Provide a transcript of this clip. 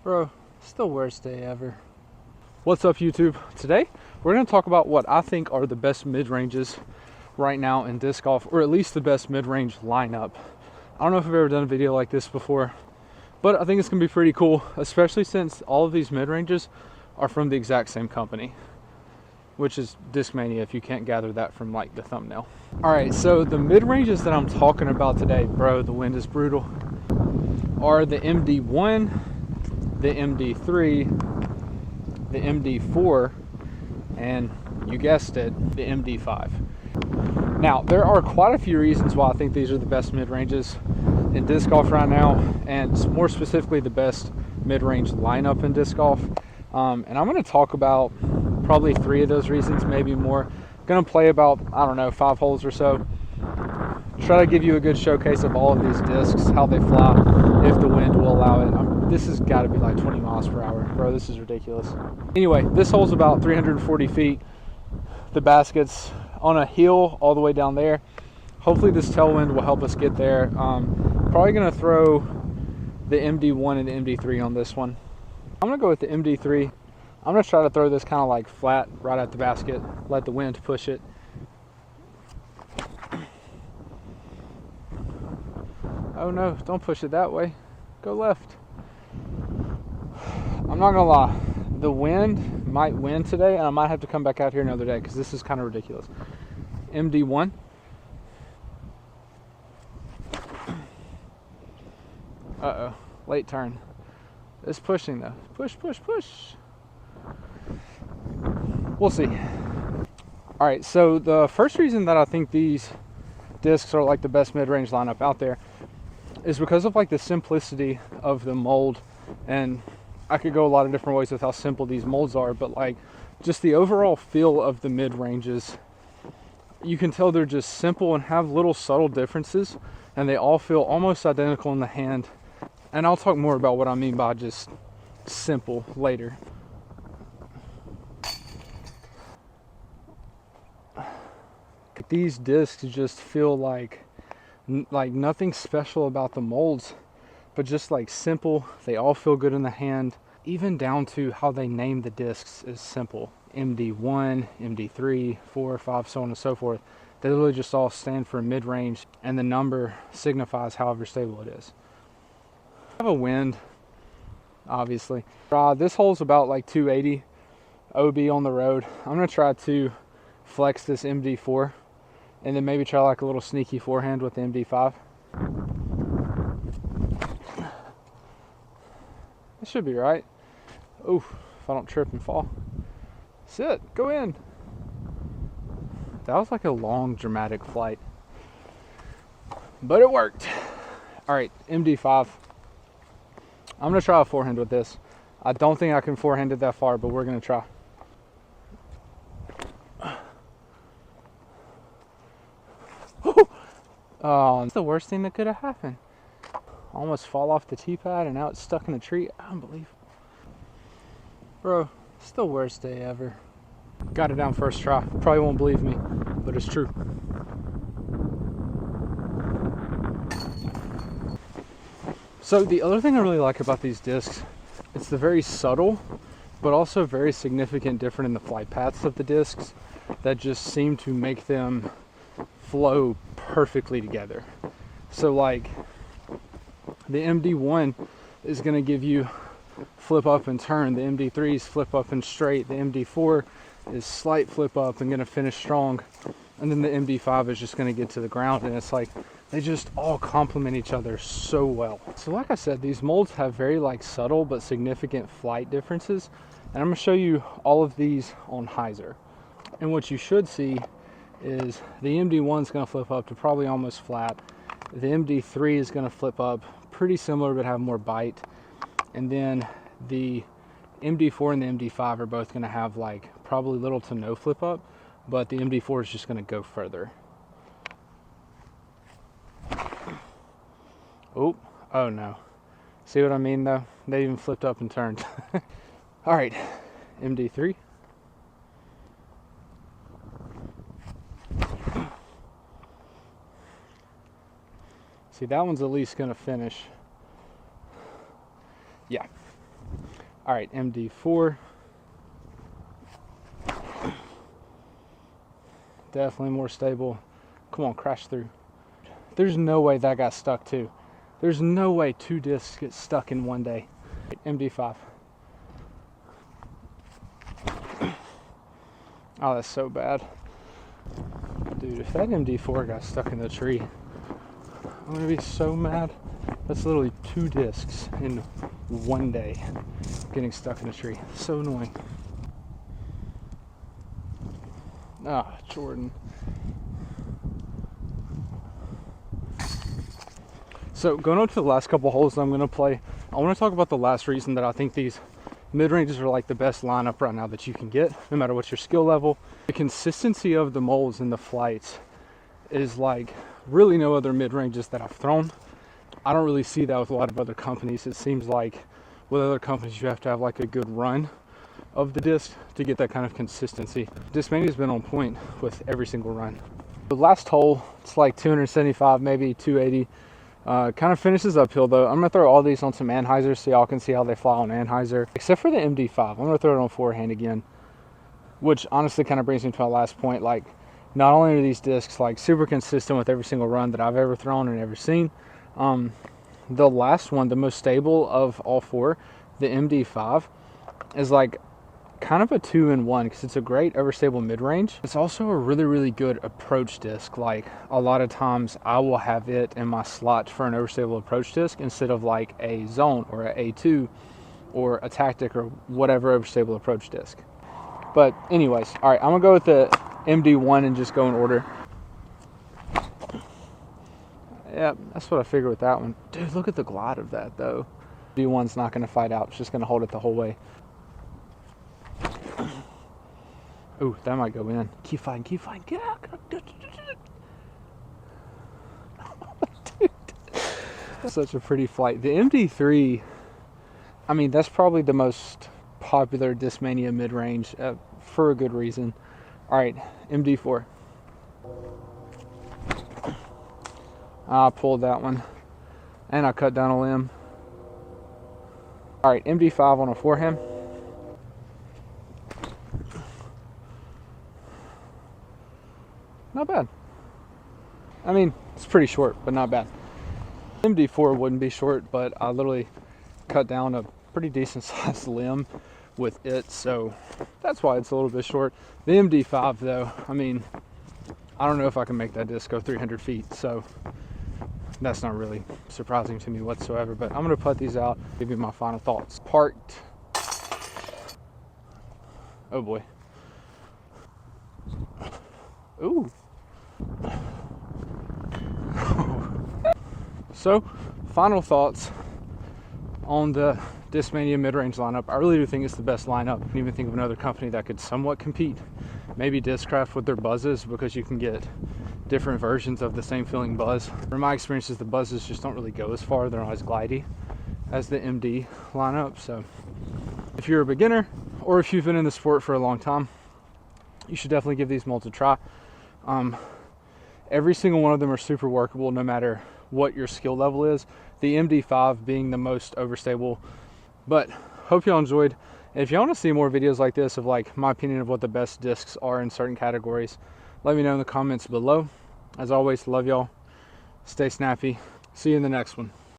Bro, it's the worst day ever. What's up, YouTube? Today, we're going to talk about what I think are the best mid-ranges right now in disc golf, or at least the best mid-range lineup. I don't know if I've ever done a video like this before, but I think it's going to be pretty cool, especially since all of these mid-ranges are from the exact same company, which is Discmania, if you can't gather that from like the thumbnail. All right, so the mid-ranges that I'm talking about today, bro, the wind is brutal, are the MD1, the MD3, the MD4, and you guessed it, the MD5. Now, there are quite a few reasons why I think these are the best mid-ranges in disc golf right now, and more specifically the best mid-range lineup in disc golf. And I'm going to talk about probably 3 of those reasons, maybe more. I'm going to play about, I don't know, 5 holes or so. Try to give you a good showcase of all of these discs, how they fly, if the wind will allow it. This has got to be like 20 miles per hour. Bro, this is ridiculous. Anyway, this hole's about 340 feet. The basket's on a hill all the way down there. Hopefully this tailwind will help us get there. Probably going to throw the MD1 and the MD3 on this one. I'm going to go with the MD3. I'm going to try to throw this kind of like flat right at the basket. Let the wind push it. Oh no, don't push it that way. Go left. I'm not gonna lie, the wind might win today, and I might have to come back out here another day because this is kind of ridiculous. MD1. Uh-oh, late turn. It's pushing though. Push, push, push. We'll see. All right, so the first reason that I think these discs are like the best mid-range lineup out there is because of like the simplicity of the mold. And I could go a lot of different ways with how simple these molds are, but like just the overall feel of the mid-ranges, you can tell they're just simple and have little subtle differences, and they all feel almost identical in the hand. And I'll talk more about what I mean by just simple later. These discs just feel like nothing special about the molds, but just like simple. They all feel good in the hand, even down to how they name the discs is simple. MD1, MD3, 4, 5, so on and so forth. They literally just all stand for mid-range, and the number signifies however stable it is. I have a wind, obviously. This hole's about like 280 OB on the road. I'm gonna try to flex this MD4 and then maybe try like a little sneaky forehand with the MD5. It should be right. Oof, if I don't trip and fall. Sit, go in. That was like a long, dramatic flight. But it worked. All right, MD5. I'm gonna try a forehand with this. I don't think I can forehand it that far, but we're gonna try. Oh, it's the worst thing that could have happened. Almost fall off the tee pad and now it's stuck in a tree. Unbelievable. Bro, it's the worst day ever. Got it down first try. Probably won't believe me, but it's true. So the other thing I really like about these discs, it's the very subtle, but also very significant difference in the flight paths of the discs that just seem to make them flow perfectly together. So like the MD1 is going to give you flip up and turn. The MD3 is flip up and straight. The MD4 is slight flip up and going to finish strong. And then the MD5 is just going to get to the ground. And it's like they just all complement each other so well. So like I said, these molds have very like subtle but significant flight differences. And I'm going to show you all of these on hyzer. And what you should see is the MD1 is going to flip up to probably almost flat. The MD3 is going to flip up pretty similar but have more bite. And then the MD4 and the MD5 are both going to have like probably little to no flip up, but the MD4 is just going to go further. Oh no. See what I mean though? They even flipped up and turned. All right, MD3. See, that one's at least going to finish. Yeah. All right, MD4. Definitely more stable. Come on, crash through. There's no way that got stuck too. There's no way 2 discs get stuck in one day. MD5. Oh, that's so bad. Dude, if that MD4 got stuck in the tree, I'm gonna be so mad. That's literally 2 discs in one day getting stuck in a tree. So annoying. Ah, Jordan. So going on to the last couple holes that I'm going to play, I want to talk about the last reason that I think these mid-ranges are like the best lineup right now that you can get, no matter what your skill level. The consistency of the molds and the flights is like really no other mid-ranges that I've thrown. I don't really see that with a lot of other companies. It seems like with other companies you have to have like a good run of the disc to get that kind of consistency. Discmania has been on point with every single run. The last hole, it's like 275, maybe 280. Kind of finishes uphill though. I'm gonna throw all these on some anhyzers so y'all can see how they fly on anhyzer, except for the MD5. I'm gonna throw it on forehand again, which honestly kind of brings me to my last point. Like, not only are these discs like super consistent with every single run that I've ever thrown and ever seen, the last one, the most stable of all 4, the MD5, is like kind of a 2-in-1 because it's a great overstable mid-range. It's also a really good approach disc. Like, a lot of times I will have it in my slot for an overstable approach disc instead of like a zone or a A2 or a tactic or whatever overstable approach disc. But anyways, all right, I'm gonna go with the MD1 and just go in order. Yeah, that's what I figured with that one. Dude, look at the glide of that though. MD1's not gonna fight out, it's just gonna hold it the whole way. Ooh, that might go in. Keep fighting, keep fighting. Get out. Dude, that's such a pretty flight. The MD3, I mean, that's probably the most popular Discmania mid-range for a good reason. All right, MD4. I pulled that one. And I cut down a limb. All right, MD5 on a forehand. Not bad. I mean, it's pretty short, but not bad. MD4 wouldn't be short, but I literally cut down a pretty decent sized limb with it, so that's why it's a little bit short. The MD5 though, I mean, I don't know if I can make that disc go 300 feet, so that's not really surprising to me whatsoever, but I'm gonna put these out, give you my final thoughts. Parked. Oh boy. Ooh. So, final thoughts on the Discmania mid-range lineup. I really do think it's the best lineup. I can even think of another company that could somewhat compete. Maybe Discraft with their buzzes, because you can get different versions of the same feeling buzz. From my experiences, the buzzes just don't really go as far. They're not as glidey as the MD lineup. So if you're a beginner or if you've been in the sport for a long time, you should definitely give these molds a try. Every single one of them are super workable no matter what your skill level is. The MD5 being the most overstable. But hope y'all enjoyed. And if y'all want to see more videos like this of like my opinion of what the best discs are in certain categories, let me know in the comments below. As always, love y'all. Stay snappy. See you in the next one.